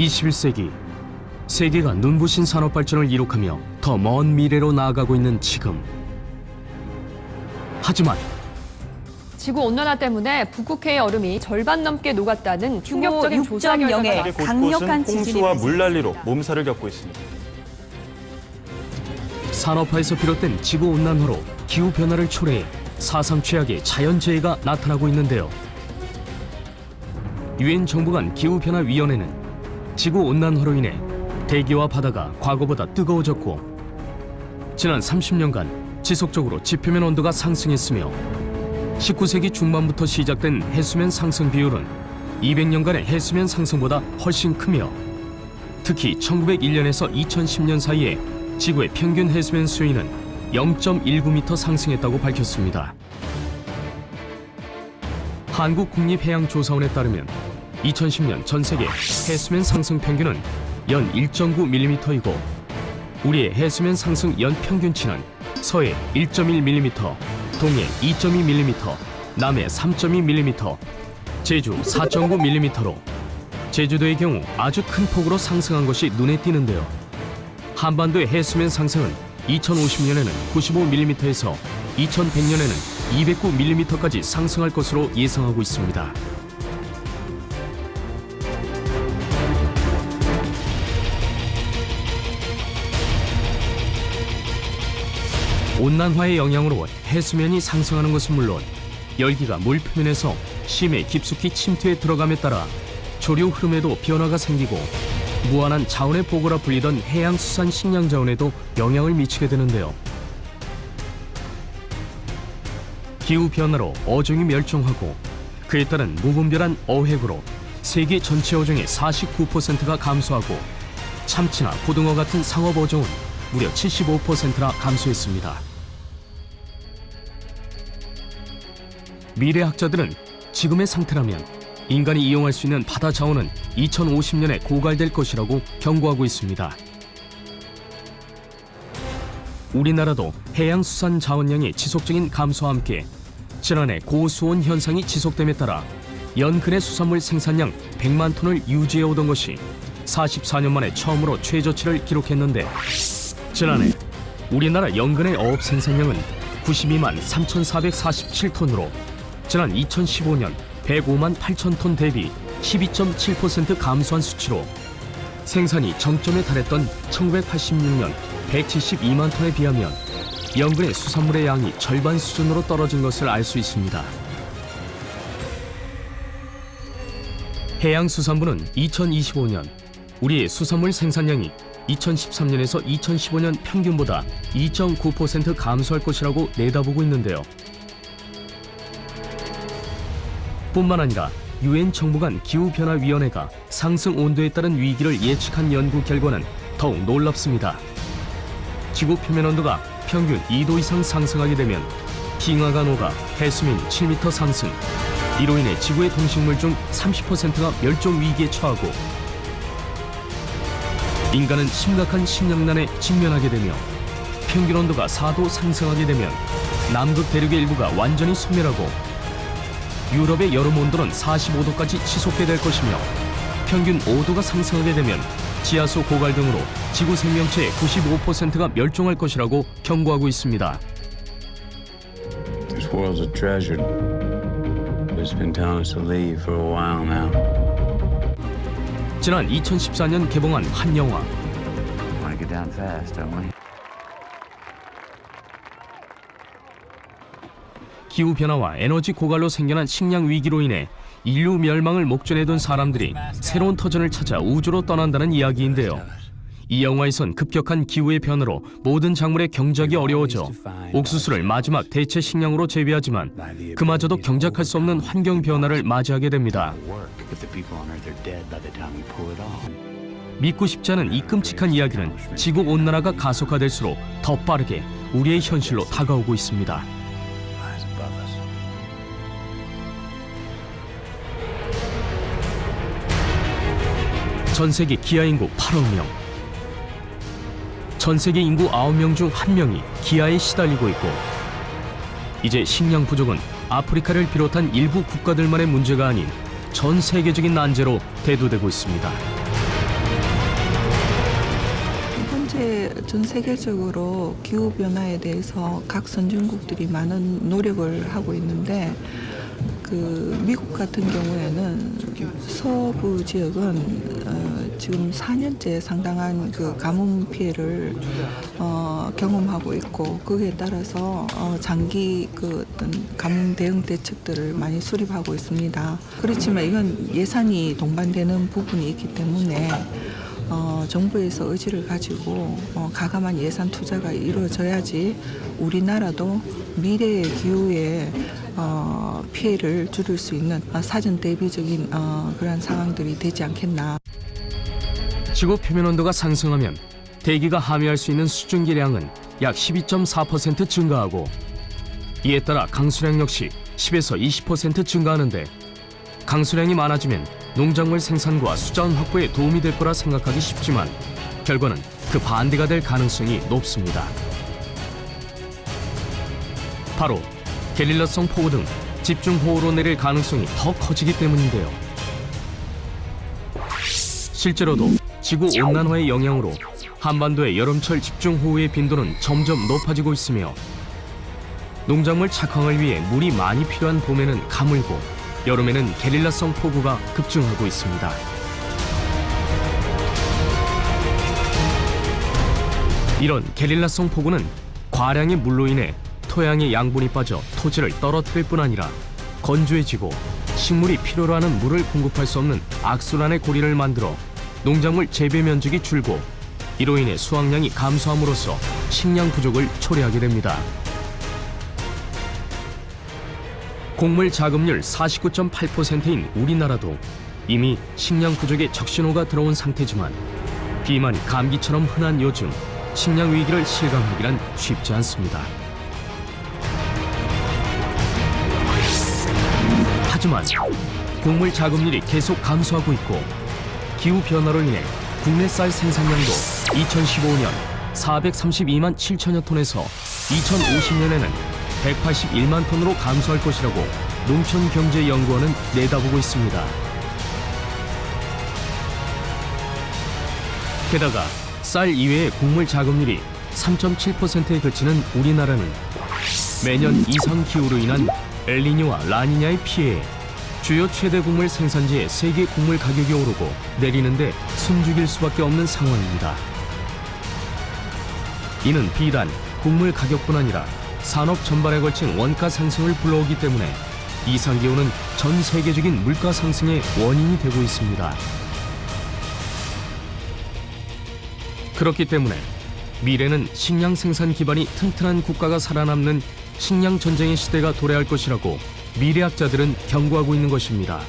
21세기 세계가 눈부신 산업 발전을 이룩하며 더 먼 미래로 나아가고 있는 지금. 하지만 지구온난화 때문에 북극해의 얼음이 절반 넘게 녹았다는 충격적인 조사 결과가 세계 나왔습니다. 곳곳은 지진이 홍수와 발생했습니다. 물난리로 몸살을 겪고 있습니다. 산업화에서 비롯된 지구온난화로 기후변화를 초래해 사상 최악의 자연재해가 나타나고 있는데요. 유엔 정부 간 기후변화위원회는 지구온난화로 인해 대기와 바다가 과거보다 뜨거워졌고 지난 30년간 지속적으로 지표면 온도가 상승했으며 19세기 중반부터 시작된 해수면 상승 비율은 200년간의 해수면 상승보다 훨씬 크며 특히 1901년에서 2010년 사이에 지구의 평균 해수면 수위는 0.19m 상승했다고 밝혔습니다. 한국국립해양조사원에 따르면 2010년 전 세계 해수면 상승 평균은 연 1.9mm이고 우리의 해수면 상승 연 평균치는 서해 1.1mm, 동해 2.2mm, 남해 3.2mm, 제주 4.9mm로 제주도의 경우 아주 큰 폭으로 상승한 것이 눈에 띄는데요. 한반도의 해수면 상승은 2050년에는 95mm에서 2100년에는 209mm까지 상승할 것으로 예상하고 있습니다. 온난화의 영향으로 해수면이 상승하는 것은 물론 열기가 물 표면에서 심해 깊숙이 침투해 들어감에 따라 조류 흐름에도 변화가 생기고 무한한 자원의 보고라 불리던 해양수산 식량 자원에도 영향을 미치게 되는데요. 기후변화로 어종이 멸종하고 그에 따른 무분별한 어획으로 세계 전체 어종의 49%가 감소하고 참치나 고등어 같은 상업 어종은 무려 75%나 감소했습니다. 미래학자들은 지금의 상태라면 인간이 이용할 수 있는 바다 자원은 2050년에 고갈될 것이라고 경고하고 있습니다. 우리나라도 해양수산 자원량의 지속적인 감소와 함께 지난해 고수온 현상이 지속됨에 따라 연근해 수산물 생산량 100만 톤을 유지해 오던 것이 44년 만에 처음으로 최저치를 기록했는데 지난해 우리나라 연근해 어업 생산량은 92만 3,447톤으로 지난 2015년 105만 8천 톤 대비 12.7% 감소한 수치로 생산이 정점에 달했던 1986년 172만 톤에 비하면 연근해 수산물의 양이 절반 수준으로 떨어진 것을 알 수 있습니다. 해양수산부는 2025년 우리의 수산물 생산량이 2013년에서 2015년 평균보다 2.9% 감소할 것이라고 내다보고 있는데요. 뿐만 아니라 유엔 정부 간 기후변화위원회가 상승 온도에 따른 위기를 예측한 연구 결과는 더욱 놀랍습니다. 지구 표면 온도가 평균 2도 이상 상승하게 되면 빙하가 녹아 해수면이 7m 상승, 이로 인해 지구의 동식물 중 30%가 멸종 위기에 처하고 인간은 심각한 식량난에 직면하게 되며 평균 온도가 4도 상승하게 되면 남극 대륙의 일부가 완전히 소멸하고 유럽의 여름 온도는 45도까지 치솟게 될 것이며 평균 5도가 상승하게 되면 지하수 고갈 등으로 지구 생명체의 95%가 멸종할 것이라고 경고하고 있습니다. This world's a treasure. It's been telling us to leave for a while now. 지난 2014년 개봉한 한 영화. Want to get down fast, don't we? 기후변화와 에너지 고갈로 생겨난 식량 위기로 인해 인류 멸망을 목전에 둔 사람들이 새로운 터전을 찾아 우주로 떠난다는 이야기인데요. 이 영화에선 급격한 기후의 변화로 모든 작물의 경작이 어려워져 옥수수를 마지막 대체 식량으로 재배하지만 그마저도 경작할 수 없는 환경 변화를 맞이하게 됩니다. 믿고 싶지 않은 이 끔찍한 이야기는 지구 온난화가 가속화될수록 더 빠르게 우리의 현실로 다가오고 있습니다. 전 세계 기아 인구 8억 명. 전 세계 인구 9명 중 1명이 기아에 시달리고 있고 이제 식량 부족은 아프리카를 비롯한 일부 국가들만의 문제가 아닌 전 세계적인 난제로 대두되고 있습니다. 전 세계적으로 기후 변화에 대해서 각 선진국들이 많은 노력을 하고 있는데 미국 같은 경우에는 서부 지역은 지금 4년째 상당한 가뭄 피해를 경험하고 있고 거기에 따라서 장기 어떤 가뭄 대응 대책들을 많이 수립하고 있습니다. 그렇지만 이건 예산이 동반되는 부분이 있기 때문에 정부에서 의지를 가지고 가감한 예산 투자가 이루어져야지 우리나라도 미래의 기후에 피해를 줄일 수 있는 사전 대비적인 그러한 상황들이 되지 않겠나. 지구 표면 온도가 상승하면 대기가 함유할 수 있는 수증기량은 약 12.4% 증가하고 이에 따라 강수량 역시 10에서 20% 증가하는데 강수량이 많아지면 농작물 생산과 수자원 확보에 도움이 될 거라 생각하기 쉽지만 결과는 그 반대가 될 가능성이 높습니다. 바로 게릴라성 폭우 등 집중호우로 내릴 가능성이 더 커지기 때문인데요. 실제로도 지구온난화의 영향으로 한반도의 여름철 집중호우의 빈도는 점점 높아지고 있으며 농작물 착황을 위해 물이 많이 필요한 봄에는 가물고 여름에는 게릴라성 폭우가 급증하고 있습니다. 이런 게릴라성 폭우는 과량의 물로 인해 토양의 양분이 빠져 토지를 떨어뜨릴 뿐 아니라 건조해지고 식물이 필요로 하는 물을 공급할 수 없는 악순환의 고리를 만들어 농작물 재배 면적이 줄고 이로 인해 수확량이 감소함으로써 식량 부족을 초래하게 됩니다. 곡물 자급률 49.8%인 우리나라도 이미 식량 부족의 적신호가 들어온 상태지만 비만이 감기처럼 흔한 요즘 식량 위기를 실감하기란 쉽지 않습니다. 하지만 곡물 자급률이 계속 감소하고 있고 기후 변화로 인해 국내 쌀 생산량도 2015년 432만 7천여 톤에서 2050년에는 181만 톤으로 감소할 것이라고 농촌경제연구원은 내다보고 있습니다. 게다가 쌀 이외의 곡물 자급률이 3.7%에 그치는 우리나라는 매년 이상 기후로 인한 엘니뇨와 라니냐의 피해에 주요 최대 곡물 생산지의 세계 곡물 가격이 오르고 내리는데 숨죽일 수밖에 없는 상황입니다. 이는 비단 곡물 가격뿐 아니라 산업 전반에 걸친 원가 상승을 불러오기 때문에 이상기후는 전 세계적인 물가 상승의 원인이 되고 있습니다. 그렇기 때문에 미래는 식량 생산 기반이 튼튼한 국가가 살아남는 식량 전쟁의 시대가 도래할 것이라고 미래학자들은 경고하고 있는 것입니다.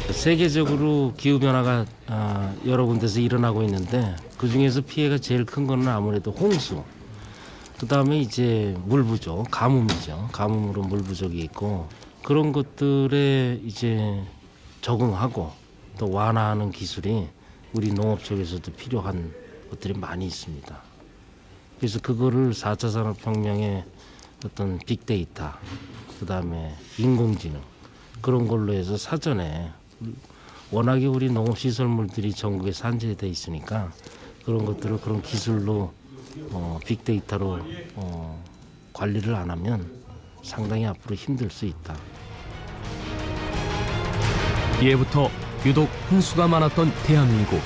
세계적으로 기후변화가 여러 군데서 일어나고 있는데 그중에서 피해가 제일 큰 거는 아무래도 홍수, 그 다음에 이제 물 부족, 가뭄이죠. 가뭄으로 물 부족이 있고 그런 것들에 이제 적응하고 또 완화하는 기술이 우리 농업 쪽에서도 필요한 것들이 많이 있습니다. 그래서 그거를 4차 산업혁명의 어떤 빅데이터, 그 다음에 인공지능 그런 걸로 해서 사전에 워낙에 우리 농업시설물들이 전국에 산재돼 있으니까 그런 것들을 그런 기술로 빅데이터로 관리를 안 하면 상당히 앞으로 힘들 수 있다. 예부터 유독 홍수가 많았던 대한민국.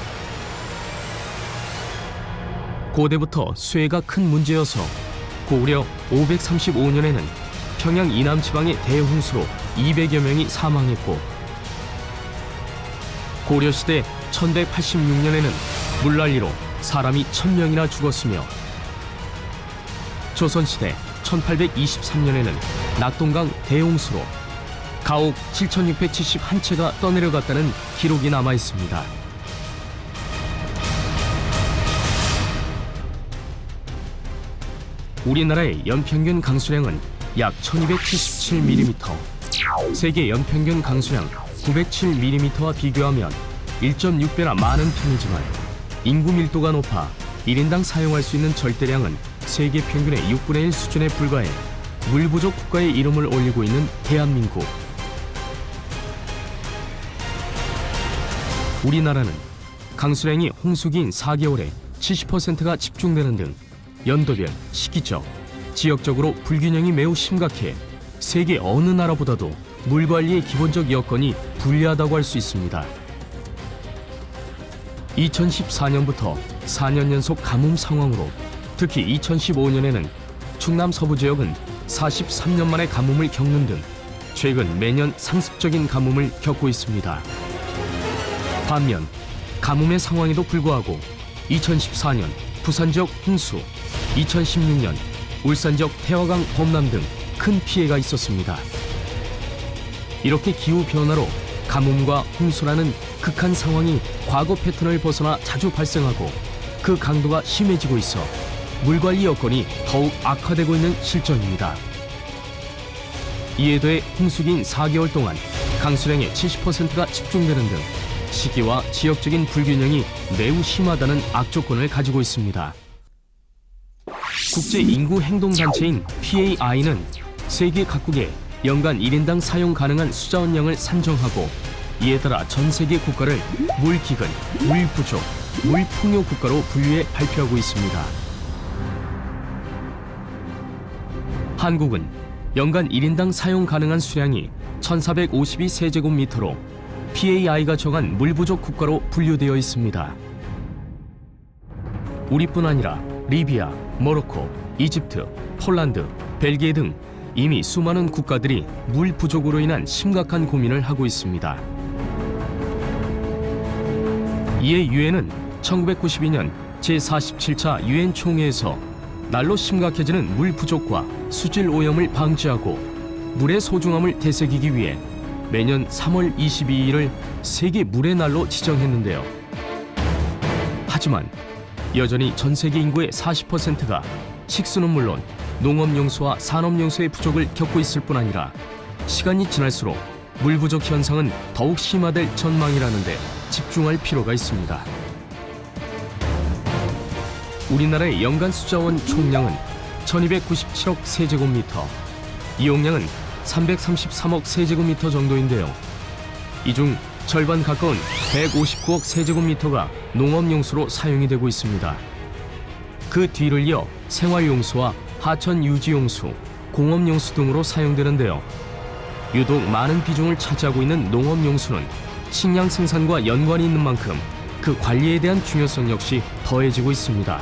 고대부터 수해가 큰 문제여서 고구려 535년에는 평양 이남 지방의 대홍수로 200여 명이 사망했고 고려시대 1186년에는 물난리로 사람이 1000명이나 죽었으며 조선시대 1823년에는 낙동강 대홍수로 가옥 7671채가 떠내려갔다는 기록이 남아 있습니다. 우리나라의 연평균 강수량은 약 1277mm, 세계 연평균 강수량 907mm와 비교하면 1.6배나 많은 편이지만 인구 밀도가 높아 1인당 사용할 수 있는 절대량은 세계 평균의 6분의 1 수준에 불과해 물 부족 국가의 이름을 올리고 있는 대한민국. 우리나라는 강수량이 홍수기인 4개월에 70%가 집중되는 등 연도별, 시기적, 지역적으로 불균형이 매우 심각해 세계 어느 나라보다도 물 관리의 기본적 여건이 불리하다고 할 수 있습니다. 2014년부터 4년 연속 가뭄 상황으로 특히 2015년에는 충남 서부 지역은 43년 만에 가뭄을 겪는 등 최근 매년 상습적인 가뭄을 겪고 있습니다. 반면 가뭄의 상황에도 불구하고 2014년 부산 지역 홍수, 2016년 울산 지역 태화강 범람 등 큰 피해가 있었습니다. 이렇게 기후 변화로 가뭄과 홍수라는 극한 상황이 과거 패턴을 벗어나 자주 발생하고 그 강도가 심해지고 있어 물관리 여건이 더욱 악화되고 있는 실정입니다. 이에 더해 홍수기인 4개월 동안 강수량의 70%가 집중되는 등 시기와 지역적인 불균형이 매우 심하다는 악조건을 가지고 있습니다. 국제인구행동단체인 PAI는 세계 각국에 연간 1인당 사용 가능한 수자원량을 산정하고 이에 따라 전 세계 국가를 물기근, 물부족, 물풍요 국가로 분류해 발표하고 있습니다. 한국은 연간 1인당 사용 가능한 수량이 1452세제곱미터로 PAI가 정한 물부족 국가로 분류되어 있습니다. 우리뿐 아니라 리비아, 모로코, 이집트, 폴란드, 벨기에 등 이미 수많은 국가들이 물 부족으로 인한 심각한 고민을 하고 있습니다. 이에 유엔은 1992년 제47차 유엔 총회에서 날로 심각해지는 물 부족과 수질 오염을 방지하고 물의 소중함을 되새기기 위해 매년 3월 22일을 세계 물의 날로 지정했는데요. 하지만 여전히 전 세계 인구의 40%가 식수는 물론 농업용수와 산업용수의 부족을 겪고 있을 뿐 아니라 시간이 지날수록 물 부족 현상은 더욱 심화될 전망이라는데 집중할 필요가 있습니다. 우리나라의 연간 수자원 총량은 1297억 세제곱미터, 이용량은 333억 세제곱미터 정도인데요. 이 중 절반 가까운 159억 세제곱미터가 농업용수로 사용이 되고 있습니다. 그 뒤를 이어 생활용수와 하천 유지용수, 공업용수 등으로 사용되는데요. 유독 많은 비중을 차지하고 있는 농업용수는 식량 생산과 연관이 있는 만큼 그 관리에 대한 중요성 역시 더해지고 있습니다.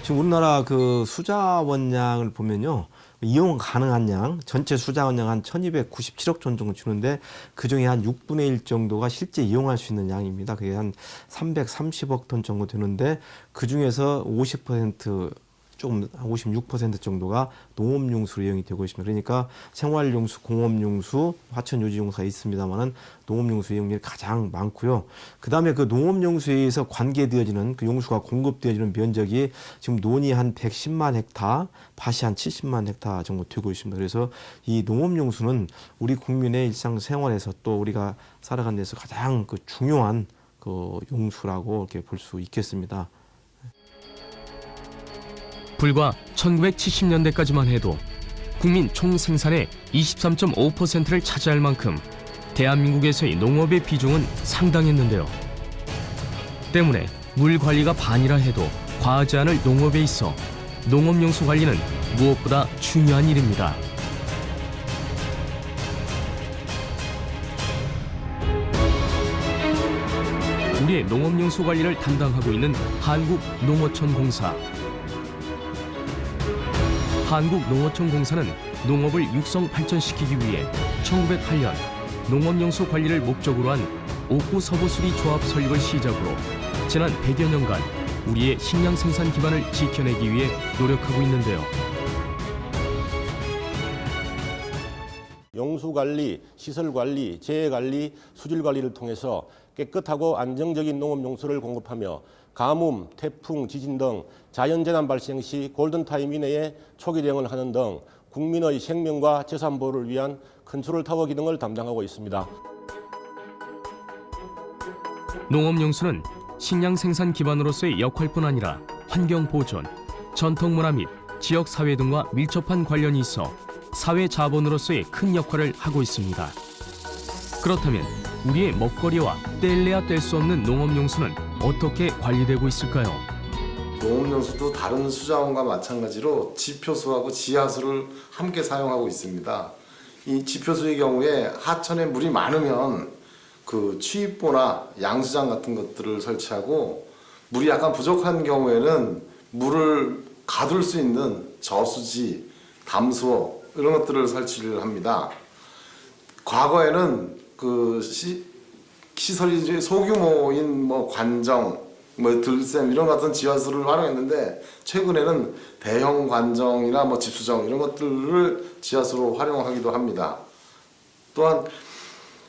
지금 우리나라 그 수자원량을 보면요. 이용 가능한 양, 전체 수자원량 한 1297억 톤 정도 주는데 그중에 한 6분의 1 정도가 실제 이용할 수 있는 양입니다. 그게 한 330억 톤 정도 되는데 그중에서 50% 조금 56% 정도가 농업용수로 이용이 되고 있습니다. 그러니까 생활용수, 공업용수, 하천유지용수가 있습니다만은 농업용수 이용률이 가장 많고요. 그 다음에 그 농업용수에 의해서 관계되어지는 그 용수가 공급되어지는 면적이 지금 논이 한 110만 헥타, 밭이 한 70만 헥타 정도 되고 있습니다. 그래서 이 농업용수는 우리 국민의 일상생활에서 또 우리가 살아가는 데서 가장 그 중요한 그 용수라고 이렇게 볼 수 있겠습니다. 불과 1970년대까지만 해도 국민 총생산의 23.5%를 차지할 만큼 대한민국에서의 농업의 비중은 상당했는데요. 때문에 물 관리가 반이라 해도 과하지 않을 농업에 있어 농업용수 관리는 무엇보다 중요한 일입니다. 우리의 농업용수 관리를 담당하고 있는 한국농어촌공사. 한국농어촌공사는 농업을 육성 발전시키기 위해 1908년 농업용수 관리를 목적으로 한 옥구 서부수리 조합 설립을 시작으로 지난 100여 년간 우리의 식량 생산 기반을 지켜내기 위해 노력하고 있는데요. 용수관리, 시설관리, 재해관리, 수질관리를 통해서 깨끗하고 안정적인 농업용수를 공급하며 가뭄, 태풍, 지진 등 자연재난 발생 시 골든타임 이내에 초기 대응을 하는 등 국민의 생명과 재산 보호를 위한 컨트롤타워 기능을 담당하고 있습니다. 농업용수는 식량 생산 기반으로서의 역할뿐 아니라 환경 보존, 전통문화 및 지역사회 등과 밀접한 관련이 있어 사회 자본으로서의 큰 역할을 하고 있습니다. 그렇다면 우리의 먹거리와 뗄래야 뗄 수 없는 농업용수는 어떻게 관리되고 있을까요? 농업용수도 다른 수자원과 마찬가지로 지표수하고 지하수를 함께 사용하고 있습니다. 이 지표수의 경우에 하천에 물이 많으면 그 취입보나 양수장 같은 것들을 설치하고, 물이 약간 부족한 경우에는 물을 가둘 수 있는 저수지, 담수호 이런 것들을 설치를 합니다. 과거에는 그 시설이 소규모인 뭐 관정, 뭐 들샘 이런 같은 지하수를 활용했는데, 최근에는 대형 관정이나 뭐 집수정 이런 것들을 지하수로 활용하기도 합니다. 또한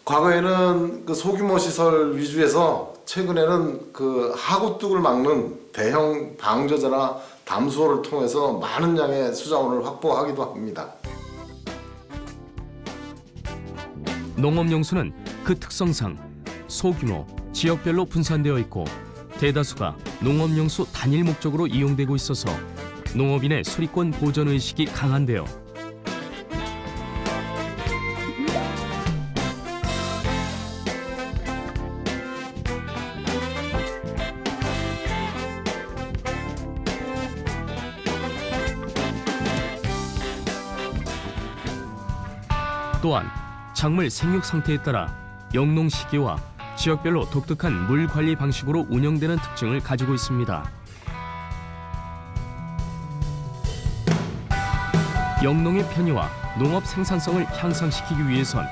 과거에는 그 소규모 시설 위주에서 최근에는 그 하구뚝을 막는 대형 방조제나 담수호를 통해서 많은 양의 수자원을 확보하기도 합니다. 농업용수는 그 특성상 소규모, 지역별로 분산되어 있고 대다수가 농업용수 단일 목적으로 이용되고 있어서 농업인의 수리권 보전 의식이 강한데요. 또한 작물 생육 상태에 따라 영농 시기와 지역별로 독특한 물 관리 방식으로 운영되는 특징을 가지고 있습니다. 영농의 편의와 농업 생산성을 향상시키기 위해선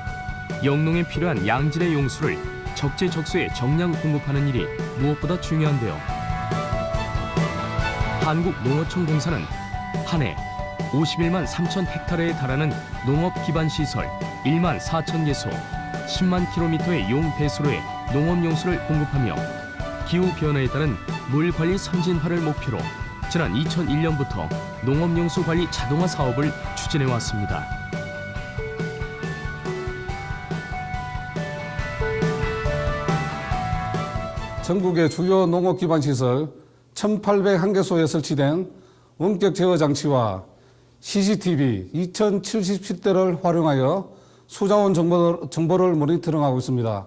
영농에 필요한 양질의 용수를 적재적소에 정량 공급하는 일이 무엇보다 중요한데요. 한국농어촌공사는 한 해 51만 3천 헥타르에 달하는 농업 기반 시설 1만 4천 개소, 10만 킬로미터의 용 배수로에 농업용수를 공급하며 기후변화에 따른 물관리 선진화를 목표로 지난 2001년부터 농업용수 관리 자동화 사업을 추진해왔습니다. 전국의 주요 농업 기반 시설 1,801개소에 설치된 원격 제어 장치와 CCTV 2,077대를 활용하여 수자원 정보를 모니터링하고 있습니다.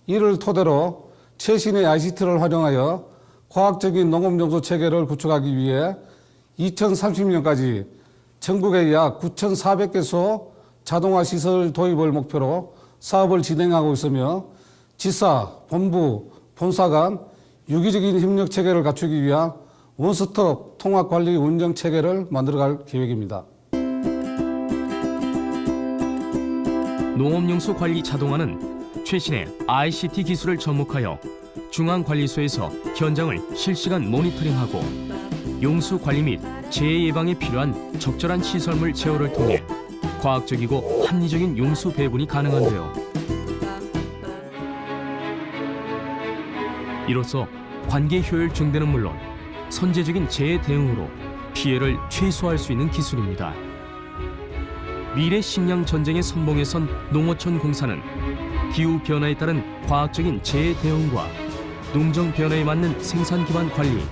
이를 토대로 최신의 ICT를 활용하여 과학적인 농업용수 체계를 구축하기 위해 2030년까지 전국에 약 9,400개소 자동화 시설 도입을 목표로 사업을 진행하고 있으며 지사, 본부, 본사 간 유기적인 협력 체계를 갖추기 위한 원스톱 통합관리 운영 체계를 만들어갈 계획입니다. 농업용수 관리 자동화는 최신의 ICT 기술을 접목하여 중앙관리소에서 현장을 실시간 모니터링하고 용수 관리 및 재해 예방에 필요한 적절한 시설물 제어를 통해 과학적이고 합리적인 용수 배분이 가능한데요. 이로써 관계 효율 증대는 물론 선제적인 재해 대응으로 피해를 최소화할 수 있는 기술입니다. 미래 식량 전쟁의 선봉에 선 농어촌 공사는 기후 변화에 따른 과학적인 재해 대응과 농정 변화에 맞는 생산 기반 관리,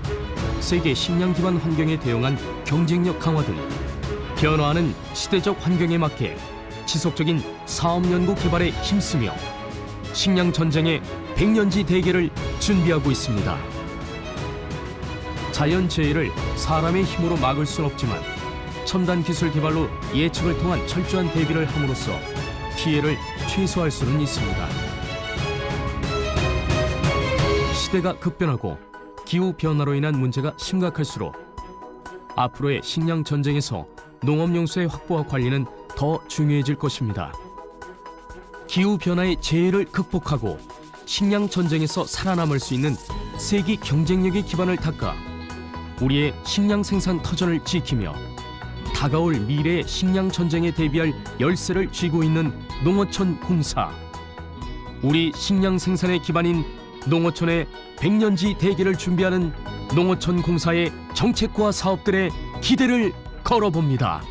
세계 식량 기반 환경에 대응한 경쟁력 강화 등 변화하는 시대적 환경에 맞게 지속적인 사업 연구 개발에 힘쓰며 식량 전쟁의 100년지 대계를 준비하고 있습니다. 자연 재해를 사람의 힘으로 막을 순 없지만 첨단 기술 개발로 예측을 통한 철저한 대비를 함으로써 피해를 최소화할 수는 있습니다. 시대가 급변하고 기후 변화로 인한 문제가 심각할수록 앞으로의 식량 전쟁에서 농업용수의 확보와 관리는 더 중요해질 것입니다. 기후 변화의 재해를 극복하고 식량 전쟁에서 살아남을 수 있는 세계 경쟁력의 기반을 닦아 우리의 식량 생산 터전을 지키며 다가올 미래의 식량 전쟁에 대비할 열쇠를 쥐고 있는 농어촌 공사. 우리 식량 생산의 기반인 농어촌의 100년지 대계를 준비하는 농어촌 공사의 정책과 사업들의 기대를 걸어봅니다.